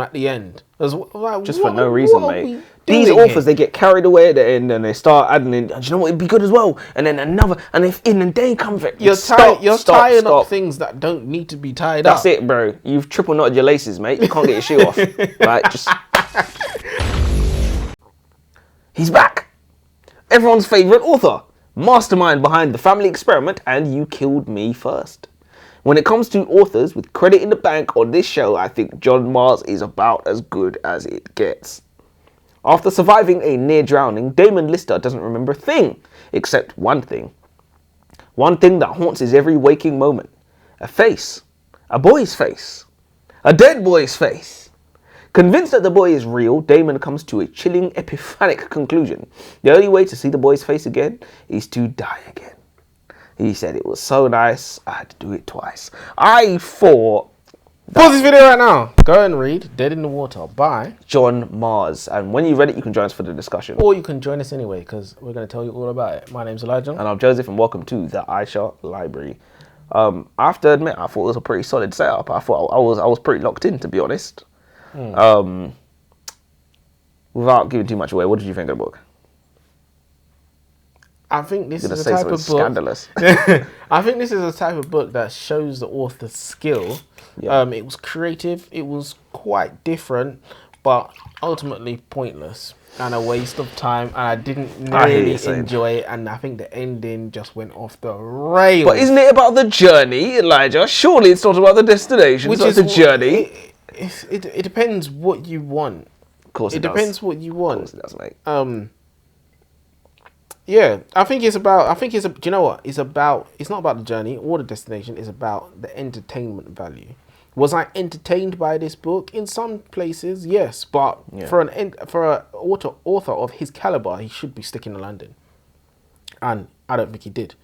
at the end. Like, just for no reason, mate. These authors, they get carried away at the end and they start adding in, and you know what, it'd be good as well. And then another, and if in the day comes, you're tying up things that don't need to be tied up. That's it, bro. You've triple knotted your laces, mate. You can't get your shoe off. Like, just. He's back. Everyone's favourite author. Mastermind behind The Family Experiment and You Killed Me First. When it comes to authors with credit in the bank on this show, I think John Mars is about as good as it gets. After surviving a near drowning, Damon Lister doesn't remember a thing, except one thing. One thing that haunts his every waking moment. A face. A boy's face. A dead boy's face. Convinced that the boy is real, Damon comes to a chilling, epiphanic conclusion. The only way to see the boy's face again is to die again. He said it was so nice, I had to do it twice. I thought... Pause this video right now. Go and read Dead in the Water by John Mars. And when you read it, you can join us for the discussion. Or you can join us anyway, because we're going to tell you all about it. My name's Elijah. And I'm Joseph, and welcome to the Aisha Library. I have to admit, I thought it was a pretty solid setup. I thought I was pretty locked in, to be honest. Without giving too much away, what did you think of the book? I think this is a type of book. Scandalous. I think this is a type of book that shows the author's skill. Yeah. It was creative. It was quite different, but ultimately pointless and a waste of time. And I didn't really enjoy it. And I think the ending just went off the rails. But isn't it about the journey, Elijah? Surely it's not about the destination. It's the journey. It depends what you want. Of course it does. It depends what you want. Of course it does, mate. Yeah, I think it's about, do you know what? It's not about the journey or the destination. It's about the entertainment value. Was I entertained by this book? In some places, yes. But for an author of his caliber, he should be sticking to London. And I don't think he did.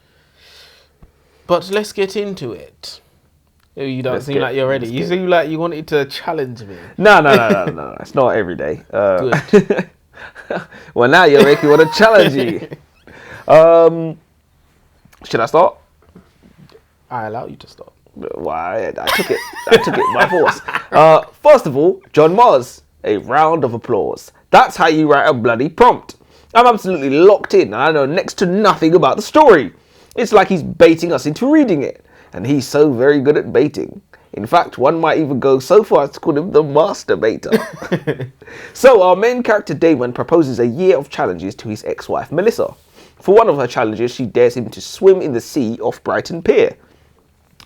But let's get into it. You don't seem like you're ready. You seem like you wanted to challenge me. No. It's not every day. Good. Well, now you're making me want to challenge you. Should I start? I allow you to start. Why? I took it by force. First of all, John Mars, a round of applause. That's how you write a bloody prompt. I'm absolutely locked in, and I know next to nothing about the story. It's like he's baiting us into reading it, and he's so very good at baiting. In fact, one might even go so far as to call him the master baiter. So our main character Damon proposes a year of challenges to his ex-wife Melissa. For one of her challenges, she dares him to swim in the sea off Brighton Pier,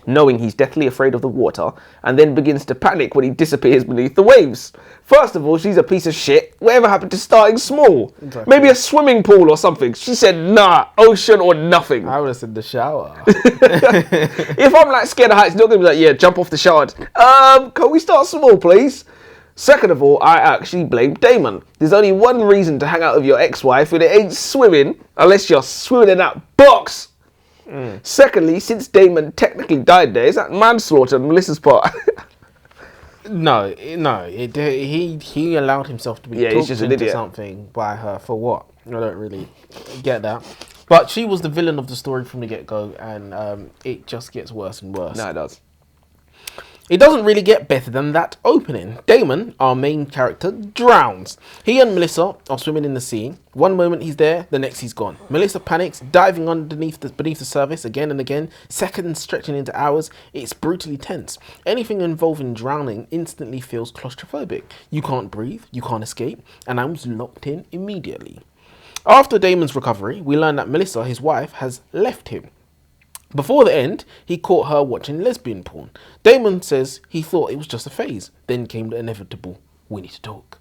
knowing he's deathly afraid of the water, and then begins to panic when he disappears beneath the waves. First of all, she's a piece of shit. Whatever happened to starting small? Exactly. Maybe a swimming pool or something. She said, nah, ocean or nothing. I would have said the shower. If I'm like scared of heights, not going to be like, yeah, jump off the shower. Can we start small, please? Second of all, I actually blame Damon. There's only one reason to hang out with your ex-wife, and it ain't swimming, unless you're swimming in that box. Secondly, since Damon technically died there, is that manslaughter on Melissa's part? No. He allowed himself to be talked into something by her. For what? I don't really get that. But she was the villain of the story from the get-go, and it just gets worse and worse. No, it does. It doesn't really get better than that opening. Damon, our main character, drowns. He and Melissa are swimming in the sea. One moment he's there, the next he's gone. Melissa panics, diving beneath the surface again and again, seconds stretching into hours. It's brutally tense. Anything involving drowning instantly feels claustrophobic. You can't breathe, you can't escape, and I was locked in immediately. After Damon's recovery, we learn that Melissa, his wife, has left him. Before the end, he caught her watching lesbian porn. Damon says he thought it was just a phase. Then came the inevitable, we need to talk.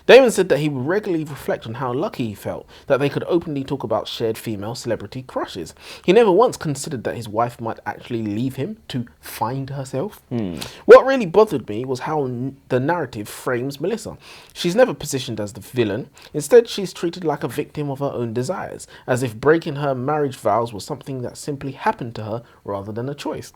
Damon said that he would regularly reflect on how lucky he felt that they could openly talk about shared female celebrity crushes. He never once considered that his wife might actually leave him to find herself. What really bothered me was how the narrative frames Melissa. She's never positioned as the villain. Instead, she's treated like a victim of her own desires, as if breaking her marriage vows was something that simply happened to her rather than a choice.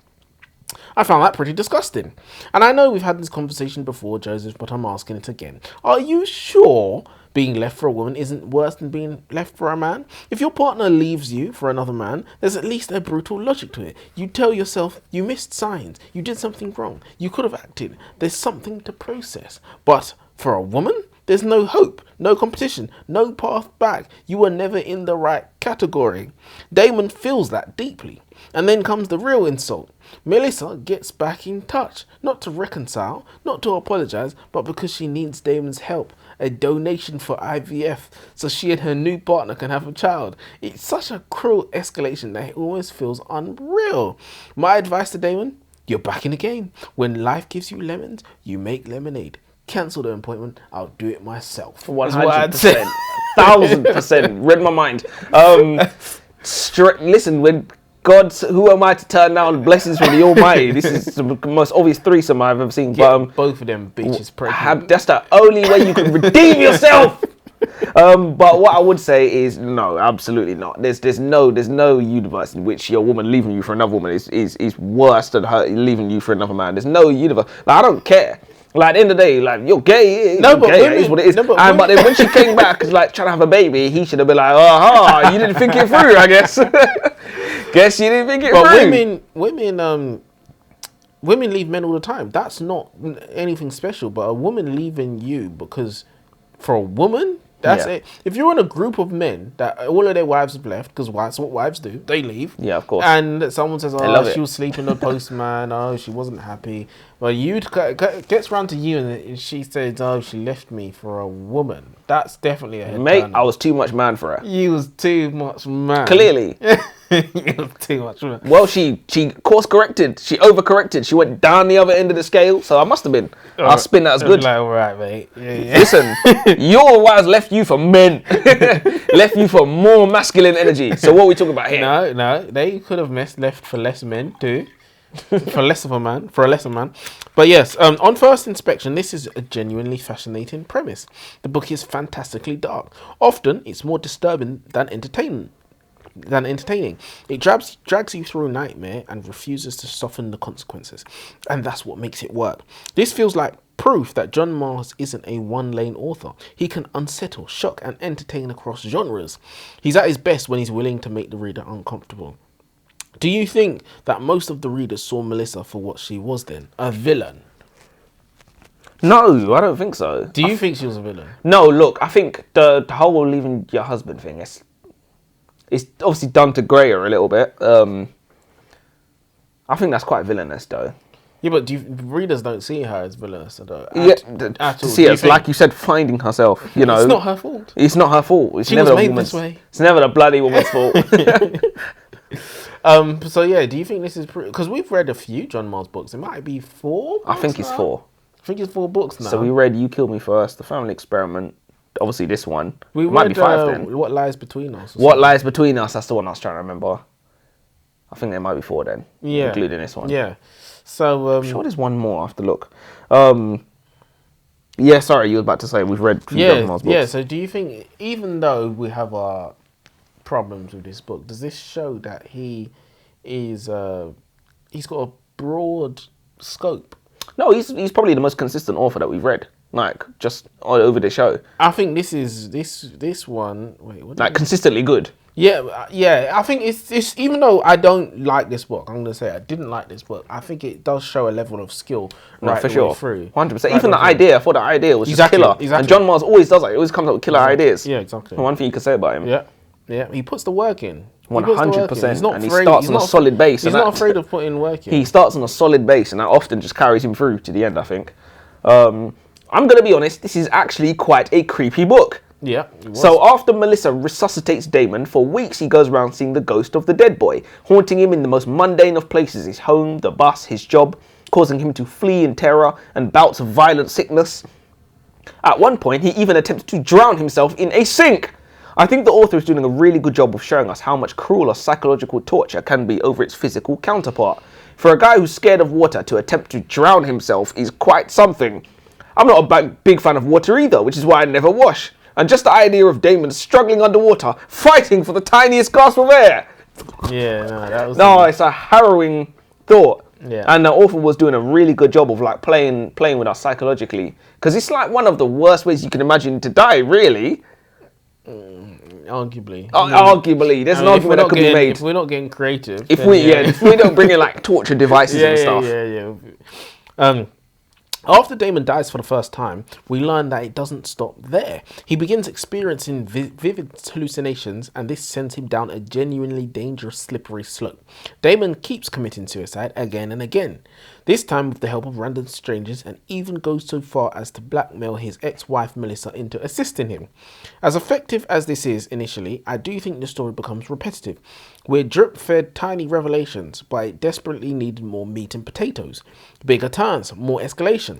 I found that pretty disgusting. And I know we've had this conversation before, Joseph, but I'm asking it again. Are you sure being left for a woman isn't worse than being left for a man? If your partner leaves you for another man, there's at least a brutal logic to it. You tell yourself you missed signs, you did something wrong, you could have acted. There's something to process. But for a woman, there's no hope, no competition, no path back. You were never in the right category. Damon feels that deeply. And then comes the real insult. Melissa gets back in touch, not to reconcile, not to apologise, but because she needs Damon's help. A donation for IVF so she and her new partner can have a child. It's such a cruel escalation that it almost feels unreal. My advice to Damon, you're back in the game. When life gives you lemons, you make lemonade. Cancel the appointment, I'll do it myself. 100%. 1000%. Read my mind. Listen, when who am I to turn down blessings from the Almighty? This is the most obvious threesome I've ever seen. Get both of them bitches pregnant. That's the only way you can redeem yourself. But what I would say is no, absolutely not. There's no universe in which your woman leaving you for another woman is worse than her leaving you for another man. There's no universe. Like, I don't care. Like, at the end of the day, like, you're gay. No, but gay, women, it is what it is. No, but but then when she came back, like, trying to have a baby, he should have been like, aha, you didn't think it through, I guess. Guess you didn't think it through. But women leave men all the time. That's not anything special. But a woman leaving you because for a woman, that's it. If you're in a group of men that all of their wives have left, because that's what wives do, they leave. Yeah, of course. And someone says, oh, she was sleeping with the postman. Oh, she wasn't happy. Well, gets round to you and she says, oh, she left me for a woman. That's definitely a head Mate, turner. I was too much man for her. You was too much man. Clearly. You was too much man. Well, she course corrected. She overcorrected. She went down the other end of the scale. So I must have been. I'll spin that as good. Like, all right, mate. Yeah. Listen, your wives left you for men. Left you for more masculine energy. So what are we talking about here? No. They could have left for less men too. For a lesser man. But yes, on first inspection, this is a genuinely fascinating premise. The book is fantastically dark. Often, it's more disturbing than entertaining. It drags you through a nightmare and refuses to soften the consequences. And that's what makes it work. This feels like proof that John Mars isn't a one-lane author. He can unsettle, shock, and entertain across genres. He's at his best when he's willing to make the reader uncomfortable. Do you think that most of the readers saw Melissa for what she was then? A villain? No, I don't think so. Do you think she was a villain? No, look, I think the whole leaving your husband thing is obviously done to grey her a little bit. I think that's quite villainous though. Yeah, but readers don't see her as villainous though. To see it, it's like you said, finding herself, you know. It's not her fault. It's not her fault. It's She never was the made woman's. this way. It's never the bloody woman's fault. So yeah, do you think this is because we've read a few John Mars books? It might be 4. I think it's 4. I think it's 4 books now. So we read You Killed Me First, The Family Experiment, obviously this one. We it might read be 5 then. What Lies Between Us. What Lies Between Us, that's the one I was trying to remember. I think there might be 4 then, including this one. Yeah. So I'm sure there's one more. I have to look. Yeah, sorry, you were about to say we've read John Mars books. Yeah, so do you think, even though we have our problems with this book, does this show that he's got a broad scope? No, he's probably the most consistent author that we've read. Like, just all over the show. I think this one. Wait, what? Like, consistently good. Yeah. I think it's even though I don't like this book, I'm gonna say I didn't like this book. I think it does show a level of skill right for the sure. way through. 100%. Even the idea, I thought the idea was just killer. Exactly. And John Mars always does that. He always comes up with killer ideas. Yeah, exactly. One thing you could say about him. Yeah. He puts the work in. 100%. And he starts on a solid base. He's not afraid of putting work in. He starts on a solid base, and that often just carries him through to the end, I think. I'm going to be honest, this is actually quite a creepy book. Yeah. So after Melissa resuscitates Damon, for weeks he goes around seeing the ghost of the dead boy, haunting him in the most mundane of places, his home, the bus, his job, causing him to flee in terror and bouts of violent sickness. At one point, he even attempted to drown himself in a sink. I think the author is doing a really good job of showing us how much cruel or psychological torture can be over its physical counterpart. For a guy who's scared of water to attempt to drown himself is quite something. I'm not a big fan of water either, which is why I never wash. And just the idea of Damon struggling underwater, fighting for the tiniest gasp of air. Yeah, no, that was... No, it's a harrowing thought. Yeah. And the author was doing a really good job of like playing with us psychologically, because it's like one of the worst ways you can imagine to die, really. Arguably. Arguably, there's an argument that could be made. If we're not getting creative, If we don't bring in like torture devices and stuff. Yeah. After Damon dies for the first time, we learn that it doesn't stop there. He begins experiencing vivid hallucinations, and this sends him down a genuinely dangerous, slippery slope. Damon keeps committing suicide again and again, this time with the help of random strangers, and even goes so far as to blackmail his ex-wife Melissa into assisting him. As effective as this is initially, I do think the story becomes repetitive. We're drip-fed tiny revelations, but it desperately needed more meat and potatoes. Bigger turns, more escalation.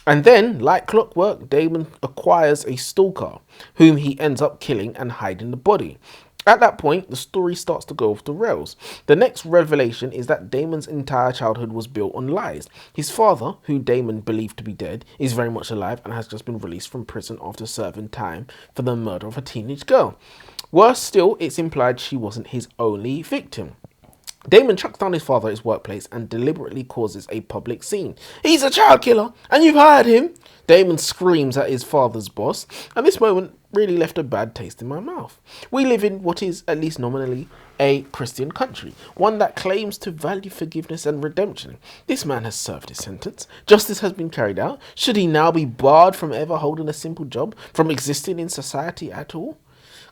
And then, like clockwork, Damon acquires a stalker, whom he ends up killing and hiding the body. At that point, the story starts to go off the rails. The next revelation is that Damon's entire childhood was built on lies. His father, who Damon believed to be dead, is very much alive and has just been released from prison after serving time for the murder of a teenage girl. Worse still, it's implied she wasn't his only victim. Damon tracks down his father at his workplace and deliberately causes a public scene. He's a child killer, and you've hired him! Damon screams at his father's boss, and this moment really left a bad taste in my mouth. We live in what is, at least nominally, a Christian country, one that claims to value forgiveness and redemption. This man has served his sentence. Justice has been carried out. Should he now be barred from ever holding a simple job, from existing in society at all?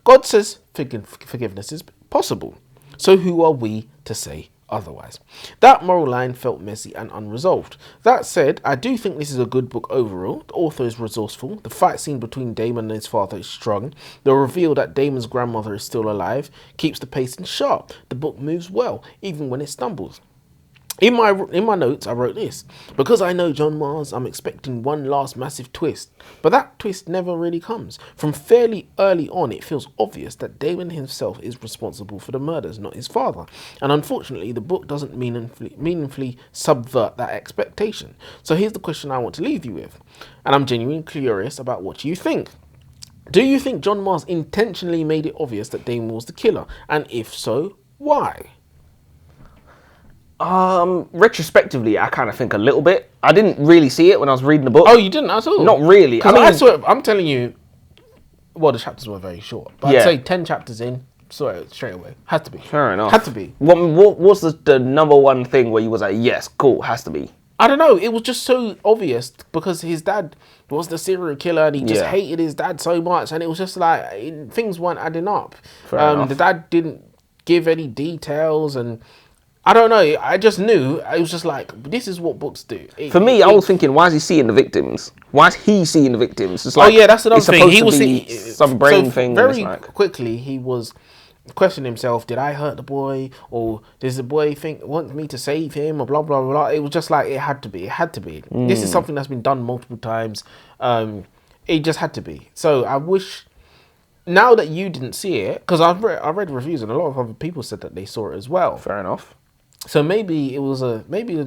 God says forgiveness is possible. So who are we to say otherwise? That moral line felt messy and unresolved. That said, I do think this is a good book overall. The author is resourceful. The fight scene between Damon and his father is strong. The reveal that Damon's grandmother is still alive keeps the pacing sharp. The book moves well, even when it stumbles. In my notes, I wrote this. Because I know John Mars, I'm expecting one last massive twist. But that twist never really comes. From fairly early on, it feels obvious that Damon himself is responsible for the murders, not his father. And unfortunately, the book doesn't meaningfully subvert that expectation. So here's the question I want to leave you with. And I'm genuinely curious about what you think. Do you think John Mars intentionally made it obvious that Damon was the killer? And if so, why? Retrospectively, I kind of think a little bit. I didn't really see it when I was reading the book. Oh, you didn't at all? Not really. I saw it, I'm telling you, well, the chapters were very short. But I'd say 10 chapters in, saw it straight away. Had to be. Fair enough. Had to be. What was the number one thing where you was like, yes, cool, has to be? I don't know. It was just so obvious because his dad was the serial killer and he just hated his dad so much. And it was just like, things weren't adding up. Fair enough. The dad didn't give any details and... I don't know. I just knew. I was just like, this is what books do. For me, I was thinking, why is he seeing the victims? Why is he seeing the victims? It's like, oh yeah, that's another thing. He was some brain thing. Very quickly, he was questioning himself. Did I hurt the boy, or does the boy want me to save him, or blah blah blah? It was just like it had to be. It had to be. This is something that's been done multiple times. It just had to be. So I wish. Now that you didn't see it, because I read reviews and a lot of other people said that they saw it as well. Fair enough. So maybe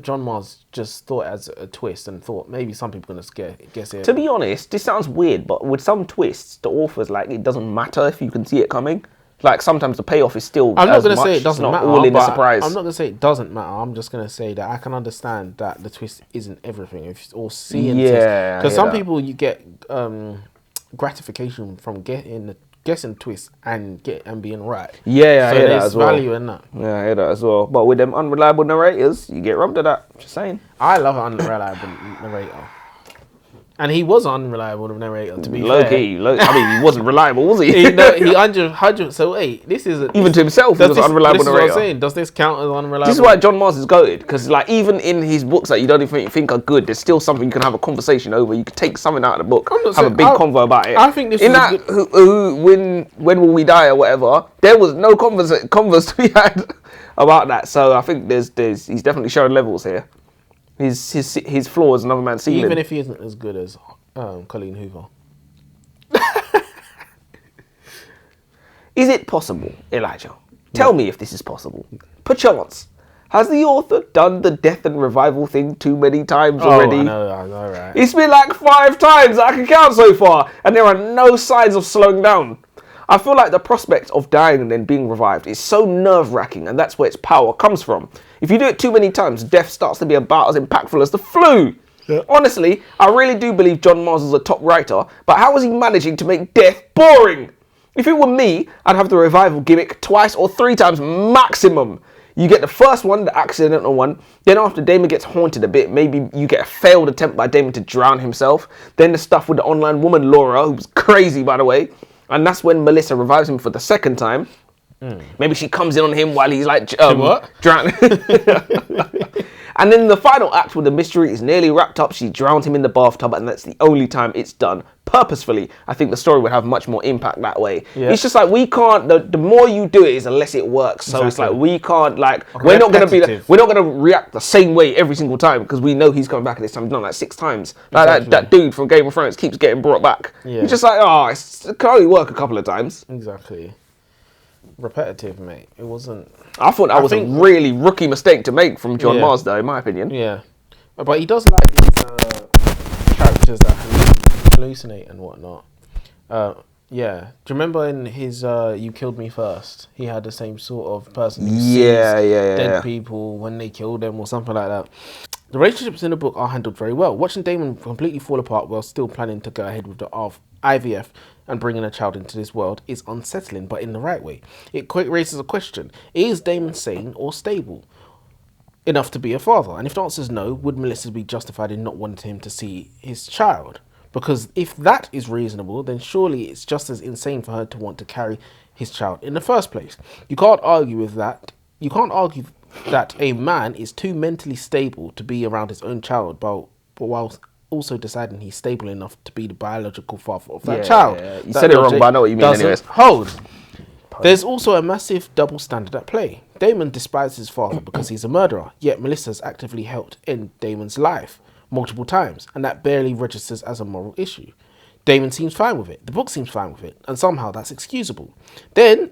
John Mars just thought it as a twist and thought maybe some people are gonna guess it. To be honest, this sounds weird, but with some twists, the author's like, it doesn't matter if you can see it coming. Like sometimes the payoff is still. I'm not gonna say it doesn't matter. All in the surprise. I'm not gonna say it doesn't matter. I'm just gonna say that I can understand that the twist isn't everything. If it's all seeing, because some people you get gratification from guessing twists and being right. Yeah, I hear that as well. There's value in that. Yeah, I hear that as well. But with them unreliable narrators, you get robbed of that. Just saying. I love an unreliable narrator. And he was an unreliable narrator, to be fair. Low-key. I mean, he wasn't reliable, was he? he 100. So wait, this is even to himself, he was an unreliable narrator. This is what I'm saying. Does this count as unreliable? This is why John Mars is goated, because like even in his books that you don't even think are good, there's still something you can have a conversation over. You could take something out of the book, have a big convo about it. I think this in is that when will we die or whatever, there was no converse to be had about that. So I think he's definitely showing levels here. His flaws, another man's ceiling. Even if he isn't as good as Colleen Hoover. Is it possible, Elijah? Tell me if this is possible. Perchance, has the author done the death and revival thing too many times already? I know, right? It's been like 5 times that I can count so far, and there are no signs of slowing down. I feel like the prospect of dying and then being revived is so nerve-wracking, and that's where its power comes from. If you do it too many times, death starts to be about as impactful as the flu. Yeah. Honestly, I really do believe John Mars is a top writer, but how is he managing to make death boring? If it were me, I'd have the revival gimmick twice or 3 times maximum. You get the first one, the accidental one. Then after Damon gets haunted a bit, maybe you get a failed attempt by Damon to drown himself. Then the stuff with the online woman, Laura, who's crazy, by the way. And that's when Melissa revives him for the second time. Maybe she comes in on him while he's like drowning. And then the final act where the mystery is nearly wrapped up, she drowns him in the bathtub, and that's the only time it's done purposefully. I think the story would have much more impact that way. Yeah. It's just like we can't. The more you do it is unless it works. So It's like we can't we're not gonna react the same way every single time because we know he's coming back at this time. He's done like 6 times. Like that dude from Game of Thrones keeps getting brought back. Yeah. You're just like, it can only work a couple of times. Exactly. Repetitive, mate. It wasn't. I thought that was a really rookie mistake to make from John Mars, though, in my opinion. Yeah, but he does like these characters that hallucinate and whatnot. Yeah. Do you remember in his "You Killed Me First"? He had the same sort of person who sees dead people when they kill them or something like that. The relationships in the book are handled very well. Watching Damon completely fall apart while still planning to go ahead with the IVF and bringing a child into this world is unsettling, but in the right way. It raises a question. Is Damon sane or stable enough to be a father? And if the answer is no, would Melissa be justified in not wanting him to see his child? Because if that is reasonable, then surely it's just as insane for her to want to carry his child in the first place. You can't argue with that. You can't argue that a man is too mentally stable to be around his own child, but while also deciding he's stable enough to be the biological father of that child. Yeah. You said it wrong, but I know what you mean anyways. Hold. There's also a massive double standard at play. Damon despises his father because he's a murderer, yet Melissa's actively helped end Damon's life multiple times, and that barely registers as a moral issue. Damon seems fine with it, the book seems fine with it, and somehow that's excusable. Then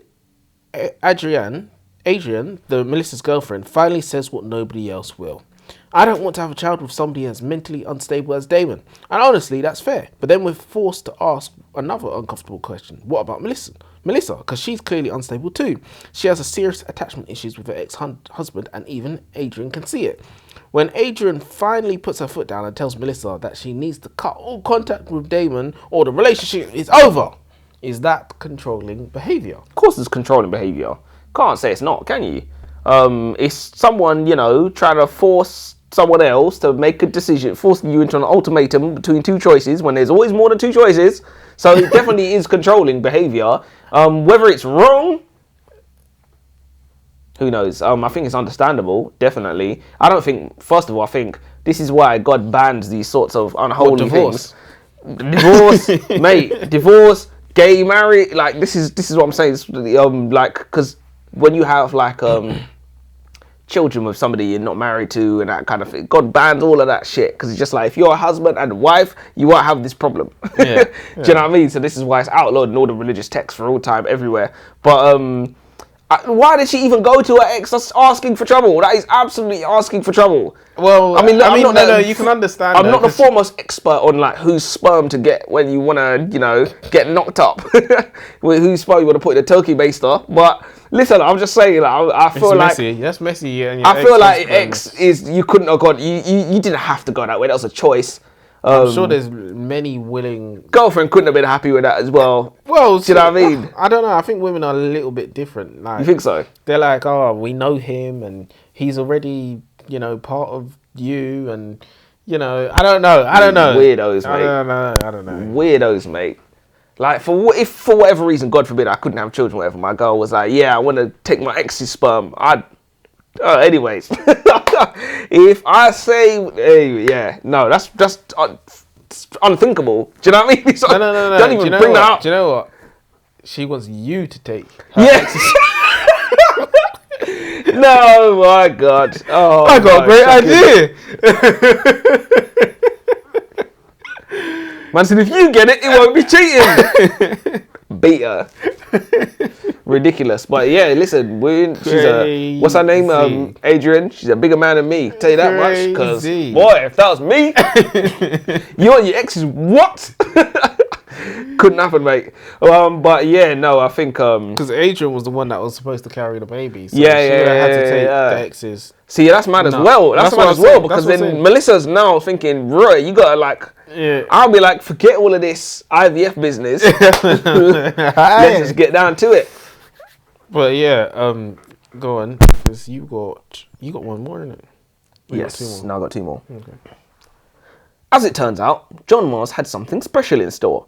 Adrian, the Melissa's girlfriend, finally says what nobody else will. I don't want to have a child with somebody as mentally unstable as Damon. And honestly, that's fair. But then we're forced to ask another uncomfortable question. What about Melissa? Because she's clearly unstable too. She has a serious attachment issues with her ex-husband, and even Adrian can see it. When Adrian finally puts her foot down and tells Melissa that she needs to cut all contact with Damon or the relationship is over, is that controlling behaviour? Of course it's controlling behaviour. Can't say it's not, can you? It's someone, trying to force someone else to make a decision, forcing you into an ultimatum between 2 choices when there's always more than 2 choices. So it definitely is controlling behaviour. Whether it's wrong, who knows? I think it's understandable, definitely. I think this is why God bans these sorts of unholy things. Divorce, mate, divorce, gay marriage, like this is what I'm saying. Because when you have children with somebody you're not married to and that kind of thing, God bans all of that shit because it's just like if you're a husband and a wife, you won't have this problem. Do you know what I mean? So this is why it's outlawed in all the religious texts for all time everywhere. But why did she even go to her ex? That's asking for trouble. That is absolutely asking for trouble. Well, no, you can understand. I'm not the foremost expert on whose sperm to get when you want to, get knocked up. Whose sperm you want to put in a turkey baster. But listen, I'm just saying, I feel it's like messy. That's messy. And I feel like ex is you couldn't have gone. You didn't have to go that way. That was a choice. I'm sure there's many willing... Girlfriend couldn't have been happy with that as well. Well, do you know what I mean? I don't know. I think women are a little bit different. You think so? They're like, we know him and he's already, part of you and, I don't know. Weirdos, mate. I don't know. Weirdos, mate. If for whatever reason, God forbid, I couldn't have children, whatever, my girl was like, I want to take my ex's sperm, anyways, if I say, that's just unthinkable. Do you know what I mean? No. Don't even bring that up. Do you know what? She wants you to take her No, my God. Oh, I got a great idea. Man said, if you get it, it won't be cheating. Beat her. Ridiculous. But yeah, listen, what's her name? Adrian. She's a bigger man than me. Tell you that much. Because, boy, if that was me, you and your ex is what? Couldn't happen, mate. But yeah, no, I think Because Adrian was the one that was supposed to carry the baby. So Yeah, she yeah, would have had to yeah, take yeah. the ex's. See, that's mad as No. well. That's That's mad what as I'm well saying. because That's what I'm then saying. Melissa's now thinking, right, you gotta like. Yeah. I'll be like, forget all of this IVF business. Let's just get down to it. But yeah, go on. Because you got one more, innit? You got two Yes, more. now I got two more. Okay. As it turns out, John Mars had something special in store.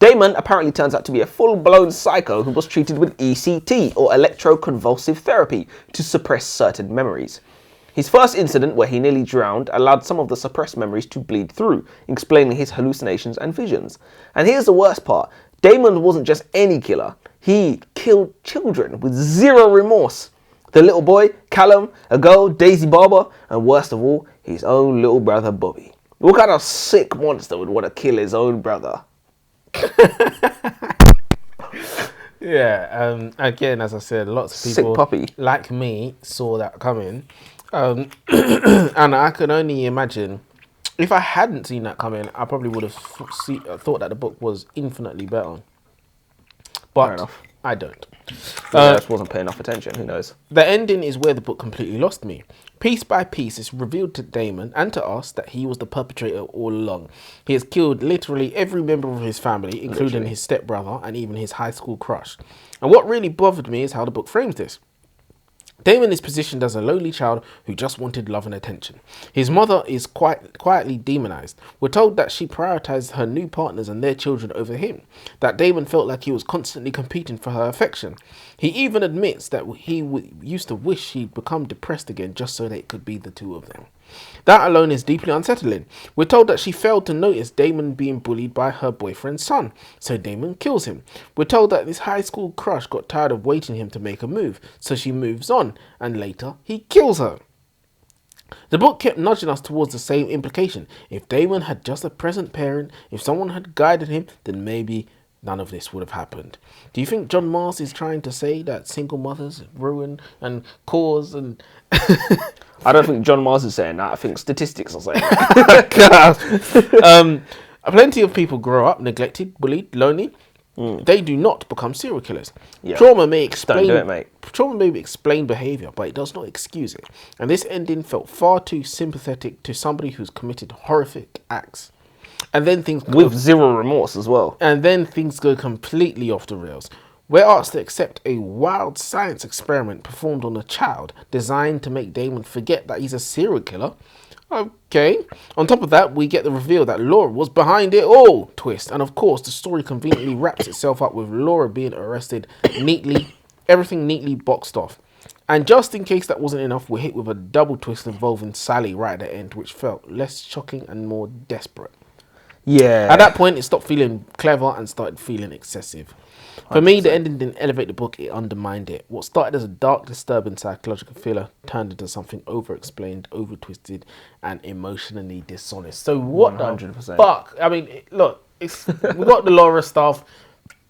Damon apparently turns out to be a full-blown psycho who was treated with ECT, or electroconvulsive therapy, to suppress certain memories. His first incident, where he nearly drowned, allowed some of the suppressed memories to bleed through, explaining his hallucinations and visions. And here's the worst part. Damon wasn't just any killer. He killed children with zero remorse. The little boy, Callum, a girl, Daisy Barber, and worst of all, his own little brother, Bobby. What kind of sick monster would want to kill his own brother? Yeah, again, as I said, lots of Sick people puppy. like me saw that coming. And I can only imagine, if I hadn't seen that coming, I probably would have thought that the book was infinitely better. Fair But enough. I don't. I just wasn't paying enough attention, who knows? The ending is where the book completely lost me. Piece by piece, it's revealed to Damon and to us that he was the perpetrator all along. He has killed literally every member of his family, including his stepbrother and even his high school crush. And what really bothered me is how the book frames this. Damon is positioned as a lowly child who just wanted love and attention. His mother is quietly demonized. We're told that she prioritized her new partners and their children over him, that Damon felt like he was constantly competing for her affection. He even admits that he used to wish he'd become depressed again just so that it could be the two of them. That alone is deeply unsettling. We're told that she failed to notice Damon being bullied by her boyfriend's son, so Damon kills him. We're told that this high school crush got tired of waiting him to make a move, so she moves on, and later he kills her. The book kept nudging us towards the same implication. If Damon had just a present parent, if someone had guided him, then maybe none of this would have happened. Do you think John Mars is trying to say that single mothers ruin and cause and... I don't think John Mars is saying that. I think statistics are saying that. Plenty of people grow up neglected, bullied, lonely. They do not become serial killers. Yeah. Trauma may explain Don't do it, mate. Trauma may explain behavior, but it does not excuse it. And this ending felt far too sympathetic to somebody who's committed horrific acts. And then things With zero remorse as well. And then things go completely off the rails. We're asked to accept a wild science experiment performed on a child designed to make Damon forget that he's a serial killer. Okay. On top of that, we get the reveal that Laura was behind it all twist. And of course, the story conveniently wraps itself up with Laura being arrested neatly, everything neatly boxed off. And just in case that wasn't enough, we're hit with a double twist involving Sally right at the end, which felt less shocking and more desperate. Yeah. At that point, it stopped feeling clever and started feeling excessive. For me, the ending didn't elevate the book, it undermined it. What started as a dark, disturbing psychological thriller turned into something over-explained, over-twisted, and emotionally dishonest. So what 100%. The fuck? I mean, look, we got the Laura stuff,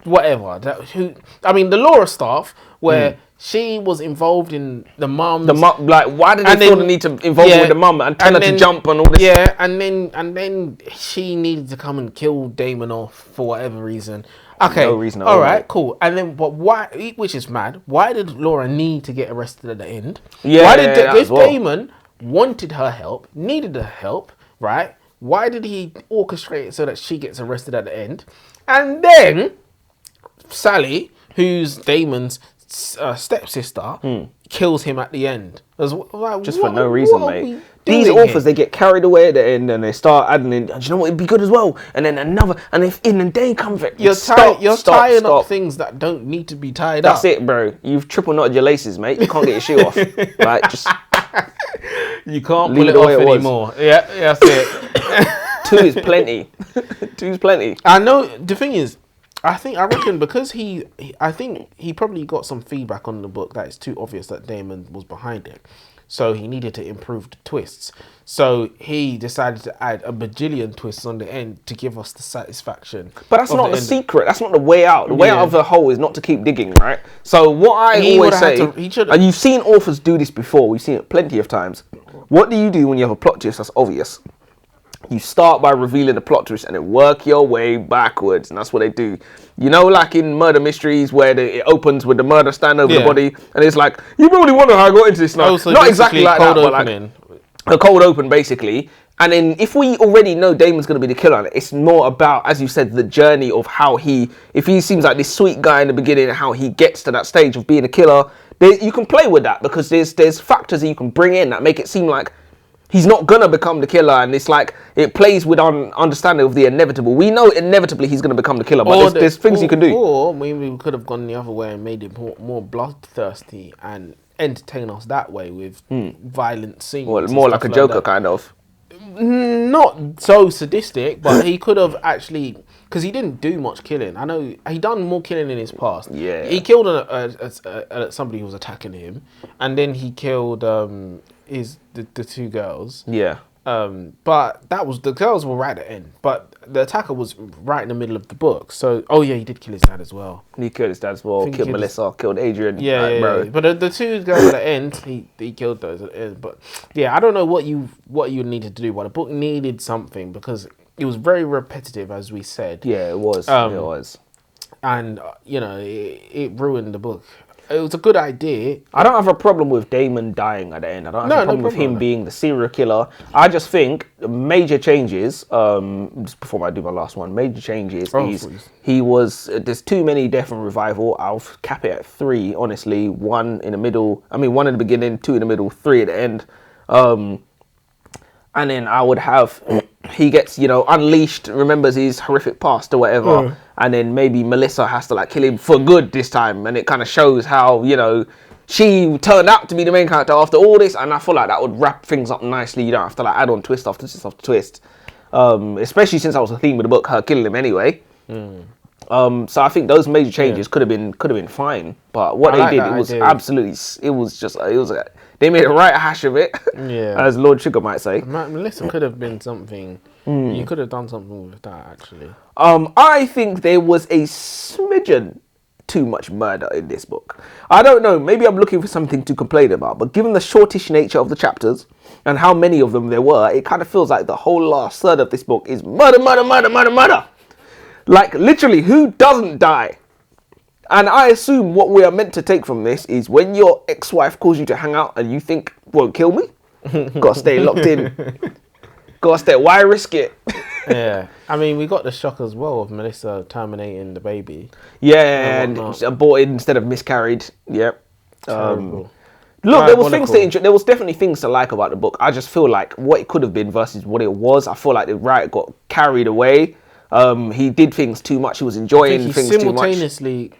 whatever. The Laura stuff, where she was involved in the mum. Like, why did they feel the need to involve her with the mum and tell her to jump and all this? Yeah, and then she needed to come and kill Damon off for whatever reason. Okay, no reason all right, cool. And then, but why? Which is mad. Why did Laura need to get arrested at the end? Yeah, why did if well. Damon wanted her help, needed her help, right? Why did he orchestrate it so that she gets arrested at the end? And then Sally, who's Damon's stepsister, kills him at the end. Just for no reason, mate. These authors, they get carried away at the end and they start adding in, do you know what, it'd be good as well. And then another, and if in the day comes back, you're tying up things that don't need to be tied up. That's it, bro. You've triple knotted your laces, mate. You can't get your shoe off. Like, just you can't pull it off anymore. Yeah, that's it. 2 is plenty. 2 is plenty. I know. The thing is, I reckon because I think he probably got some feedback on the book that it's too obvious that Damon was behind it. So he needed to improve the twists. So he decided to add a bajillion twists on the end to give us the satisfaction. But that's not the secret. That's not the way out. The way out of the hole is not to keep digging, right? So what I always say, and you've seen authors do this before. We've seen it plenty of times. What do you do when you have a plot twist that's obvious? You start by revealing the plot twist and then work your way backwards, and that's what they do. You know, like in murder mysteries where it opens with the murder stand over the body, and it's like, you probably wonder how I got into this now. So not exactly like that, but opening. like a cold open, basically. And then if we already know Damon's going to be the killer, it's more about, as you said, the journey of how if he seems like this sweet guy in the beginning, how he gets to that stage of being a killer. You can play with that because there's factors that you can bring in that make it seem like he's not going to become the killer, and it's like it plays with our understanding of the inevitable. We know inevitably he's going to become the killer, but there's things you can do. Or maybe we could have gone the other way and made it more bloodthirsty and entertain us that way with violent scenes. Or more like a Joker kind of. Not so sadistic, but he could have actually, because he didn't do much killing. I know he done more killing in his past. Yeah, he killed somebody who was attacking him, and then he killed the two girls. Yeah. But the girls were right at the end, but the attacker was right in the middle of the book. So, he did kill his dad as well. He killed his dad as well. Killed Melissa. Killed Adrian. Yeah. But the two girls at the end, he killed those at the end. But yeah, I don't know what you needed to do. But the book needed something because it was very repetitive, as we said. Yeah, it was. It was. And it ruined the book. It was a good idea. I don't have a problem with Damon dying at the end. I don't have a problem with him being the serial killer. I just think major changes, just before I do my last one, major changes there's too many death and revival. I'll cap it at 3, honestly. 1 in the beginning, 2 in the middle, 3 at the end. And then I would have, he gets, unleashed, remembers his horrific past or whatever. And then maybe Melissa has to kill him for good this time. And it kind of shows how, she turned out to be the main character after all this. And I feel like that would wrap things up nicely. You don't have to add on twist after twist after twist. Especially since that was the theme of the book, her killing him anyway. So I think those major changes could have been fine. But what they did, they made a right hash of it, as Lord Sugar might say. Melissa could have been something. You could have done something with that, actually. I think there was a smidgen too much murder in this book. I don't know, maybe I'm looking for something to complain about, but given the shortish nature of the chapters and how many of them there were, it kind of feels like the whole last third of this book is murder, murder, murder, murder, murder. Like, literally, who doesn't die? And I assume what we are meant to take from this is when your ex-wife calls you to hang out and you think, won't kill me? Gotta stay locked in. Gotta stay, why risk it? Yeah. I mean, we got the shock as well of Melissa terminating the baby. Yeah, and aborted instead of miscarried. Yep. Terrible. Look, there was definitely things to like about the book. I just feel like what it could have been versus what it was. I feel like the writer got carried away. He did things too much. He was enjoying things too much. Simultaneously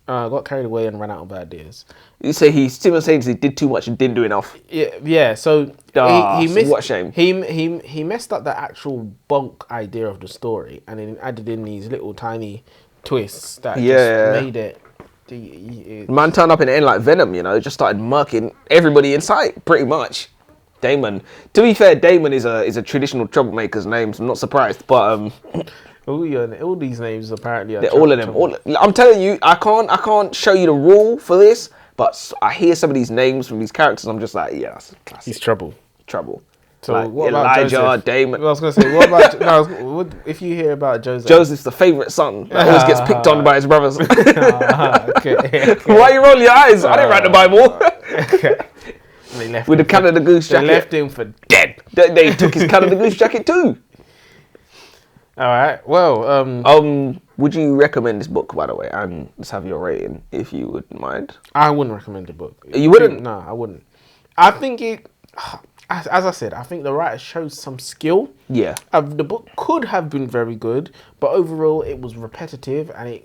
got carried away and ran out of ideas. You say he simultaneously did too much and didn't do enough. Yeah. So he missed. What a shame. He messed up the actual bulk idea of the story, and then added in these little tiny twists that just made it. Man turned up in the end like Venom, just started murking everybody in sight, pretty much. Damon. To be fair, Damon is a traditional troublemaker's name, so I'm not surprised. But all these names apparently are they're all of them. I'm telling you, I can't show you the rule for this, but I hear some of these names from these characters. I'm just like, yeah, that's classic. He's trouble. So like what Elijah, about Joseph? Damon. I was gonna say, what about if you hear about Joseph? Joseph's the favourite son that always gets picked on by his brothers. Okay. Why you roll your eyes? I didn't write the Bible. Okay. With the Canada Goose jacket. They left him for dead. They took his Canada Goose jacket too. All right. Well, would you recommend this book, by the way? And let's have your rating, if you would mind. I wouldn't recommend the book. You wouldn't? No, I wouldn't. I think as I said, I think the writer shows some skill. Yeah. The book could have been very good, but overall it was repetitive, and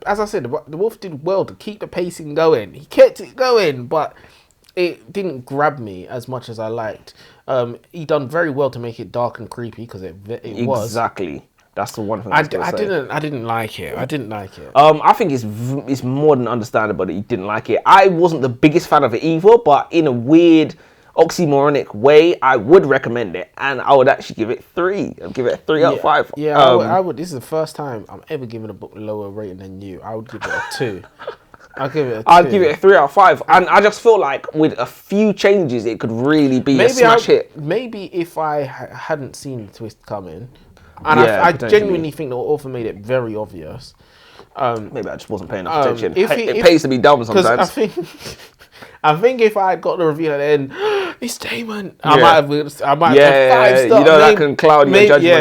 as I said, the Wolf did well to keep the pacing going. He kept it going, but it didn't grab me as much as I liked. He done very well to make it dark and creepy because it was. Exactly. That's the one thing I didn't like it. I think it's more than understandable that you didn't like it. I wasn't the biggest fan of it either, but in a weird oxymoronic way, I would recommend it, and I would actually give it 3. I'd give it a 3 out of 5. Yeah, I would. This is the first time I'm ever giving a book a lower rating than you. I would give it a 2. I'll give it a 2. I'd give it a 3 out of 5. And I just feel like with a few changes, it could really be a smash hit. Maybe if I hadn't seen the twist coming, and Yeah, I potentially. genuinely think the author made it very obvious. Maybe I just wasn't paying enough attention. If It pays to be dumb sometimes. I think if I had got the review at the end, it's Damon. I Yeah. might have put 5 stars. You know, that can cloud your judgment. Yeah,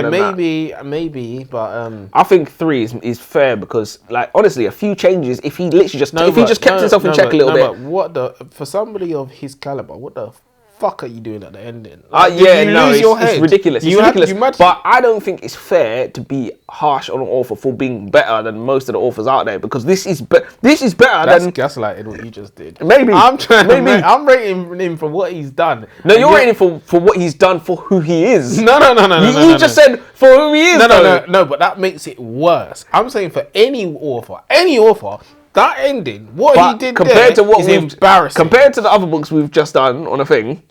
and maybe, but I think 3 is fair because, like, honestly, a few changes. If he literally just kept himself in check a little bit. But for somebody of his caliber, what the fuck are you doing at the ending? It's ridiculous. It's ridiculous. But But I don't think it's fair to be harsh on an author for being better than most of the authors out there because this is better that's than gaslighting what you just did. Maybe. I'm rating him for what he's done. No, you're rating for what he's done for who he is. No. You just said for who he is. No, but that makes it worse. I'm saying for any author, that ending, what he did compared to what is we've embarrassing. compared to the other books we've just done on a thing.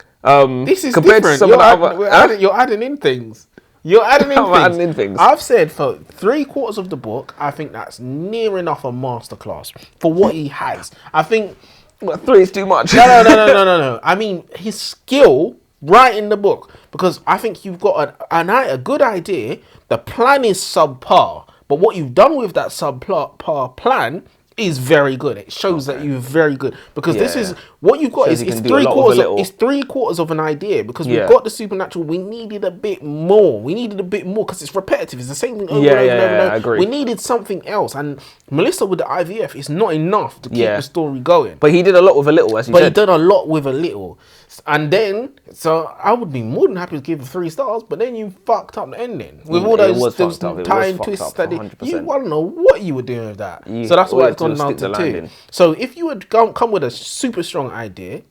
This is compared different. to some of the other. You're adding in things. You're adding in things. I've said for 3/4 of the book, I think that's near enough a masterclass for what he has. I think. Well, 3 is too much. No. I mean, his skill writing the book, because I think you've got a good idea. The plan is subpar, but what you've done with that subpar plan is very good. It shows that you're very good, because this is what you've got. Shows Is you can do a lot with a little. it's 3/4 of an idea, because we've got the supernatural. We needed a bit more. Because it's repetitive. It's the same thing over and over and over. I agree. We needed something else, and Melissa with the IVF is not enough to keep the story going. But he did a lot with a little, as you said. He did a lot with a little. And then, so I would be more than happy to give it 3 stars, but then you fucked up the ending. With all those tying twists that you want to know what you were doing with that. So that's why it's gone down to 2. So if you had come with a super strong idea,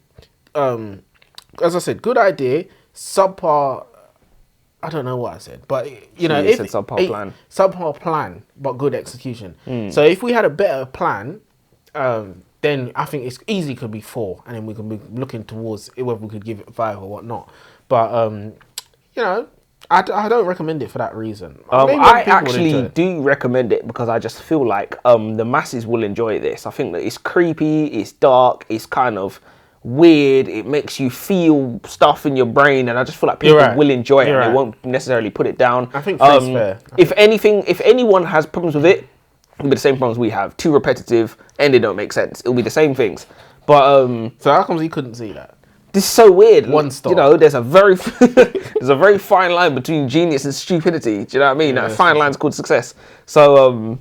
as I said, good idea, subpar, I don't know what I said, but if subpar plan, but good execution. So if we had a better plan, then I think it's easy could be 4, and then we can be looking towards whether we could give it 5 or whatnot. But I don't recommend it for that reason. I actually do recommend it because I just feel like the masses will enjoy this. I think that it's creepy, it's dark, it's kind of weird. It makes you feel stuff in your brain, and I just feel like people will enjoy it, and they won't necessarily put it down. I think that's fair. If anyone has problems with it, it'll be the same problems we have. Too repetitive, and they don't make sense. It'll be the same things. But so how come you couldn't see that? This is so weird. 1 star. There's a very fine line between genius and stupidity. Do you know what I mean? That fine line's called success. So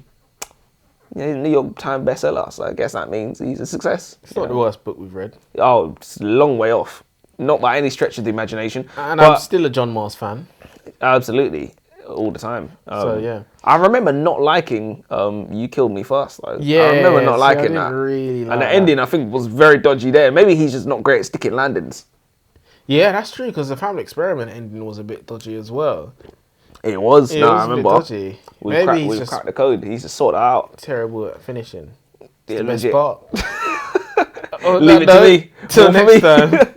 New York Times bestseller. So I guess that means he's a success. It's not the worst book we've read. Oh, it's a long way off. Not by any stretch of the imagination. And I'm still a John Mars fan. Absolutely. All the time. I remember not liking You Killed Me First. I remember not liking that. Really like and the ending, I think, was very dodgy there. Maybe he's just not great at sticking landings. Yeah, that's true, because the Family Experiment ending was a bit dodgy as well. It was. Yeah, I remember. Dodgy. We've cracked the code. He's just sorted out. Terrible at finishing. Yeah, the best legit. part. Leave it to me. Till next time.